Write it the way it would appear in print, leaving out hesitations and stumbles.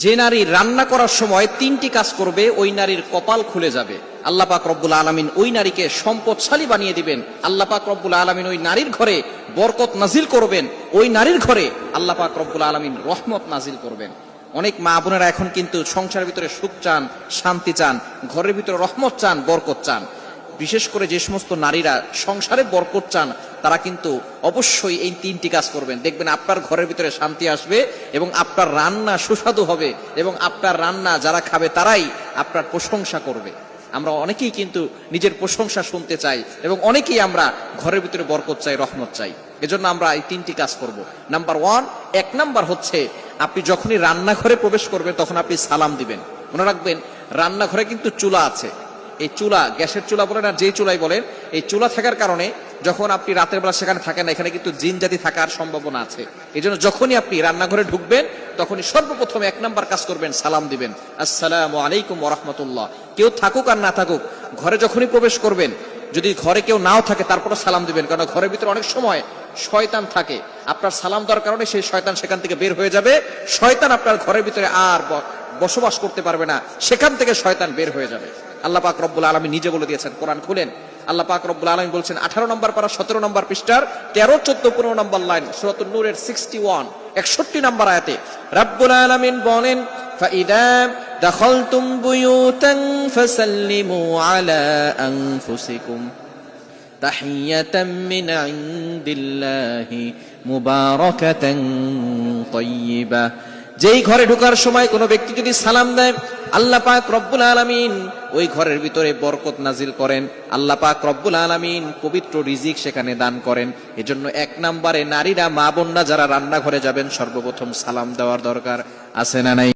যে নারী রান্না করার সময় তিনটি কাজ করবে ওই নারীর কপাল খুলে যাবে। আল্লাহ পাক রব্বুল আলামিন ওই নারীকে সম্পদশালী বানিয়ে দিবেন। আল্লাহ পাক রব্বুল আলামিন ওই নারীর ঘরে বরকত নাজিল করবেন। ওই নারীর ঘরে আল্লাহ পাক রব্বুল আলামিন রহমত নাজিল করবেন। অনেক মা বোনেরা এখন কিন্তু সংসারের ভিতরে সুখ চান, শান্তি চান, ঘরের ভিতরে রহমত চান, বরকত চান। বিশেষ করে যে সমস্ত নারীরা সংসারে বরকত চান তারা কিন্তু অবশ্যই এই তিনটি কাজ করবেন। দেখবেন আপনার ঘরের ভিতরে শান্তি আসবে এবং আপনার রান্না সুস্বাদু হবে এবং আপনার রান্না যারা খাবে তারাই আপনার প্রশংসা করবে। আমরা অনেকেই কিন্তু নিজের প্রশংসা শুনতে চাই এবং অনেকেই আমরা ঘরের ভিতরে বরকত চাই, রহমত চাই। এজন্য আমরা এই তিনটি কাজ করব। নাম্বার ওয়ান, এক নাম্বার হচ্ছে আপনি যখনই রান্নাঘরে প্রবেশ করবেন তখন আপনি সালাম দিবেন। মনে রাখবেন রান্নাঘরে কিন্তু চুলা আছে। এই চুলা, গ্যাসের চুলা বলেন আর যেই চুলাই বলেন, এই চুলা থাকার কারণে যখন আপনি রাতের বেলা সেখানে থাকেন না, এখানে কিন্তু জিন জাতি থাকার সম্ভাবনা আছে। এই জন্য যখনই আপনি রান্নাঘরে ঢুকবেন তখনই সর্বপ্রথম এক নাম্বার কাজ করবেন, সালাম দিবেন, আসসালামু আলাইকুম ওয়া রাহমাতুল্লাহ। কেউ থাকুক আর না থাকুক, ঘরে যখনই প্রবেশ করবেন, যদি ঘরে কেউ নাও থাকে তারপরে সালাম দিবেন, কারণ ঘরের ভিতরে অনেক সময় শয়তান থাকে। আপনার সালাম দেওয়ার কারণে সেই শয়তান সেখান থেকে বের হয়ে যাবে। শয়তান আপনার ঘরের ভিতরে আর বসবাস করতে পারবে না, সেখান থেকে শয়তান বের হয়ে যাবে। আল্লাহ পাক রব্বুল আলামিন নিজে বলে দিয়েছেন, কোরআন খুলেন, আল্লাহ পাক রব্বুল আলামিন বলছেন 18 নম্বর পারা 17 নম্বর পৃষ্ঠার 13, 14, 15 নম্বর লাইন, সূরাতুন নূরের 61, 61 নম্বর আয়াতে রব্বুল আলামিন বলেন, ফাইদা দাখালতুম বুয়ুতান ফাসাল্লিমু আলা আনফুসিকুম তাহিয়াতাম মিন ইনদিল্লাহি মুবারাকাতান তাইয়্যিবা। যেই ঘরে ঢোকার সময় কোনো ব্যক্তি যদি সালাম দেয়, আল্লাহ পাক রব্বুল আলামিন ওই ঘরের ভিতরে বরকত নাজিল করেন। আল্লাহ পাক রব্বুল আলামিন পবিত্র রিজিক সেখানে দান করেন। এজন্য এক নম্বরে নারীরা, মা বোনরা যারা রান্নাঘরে যাবেন সর্বপ্রথম সালাম দেওয়ার দরকার আছে না নাই?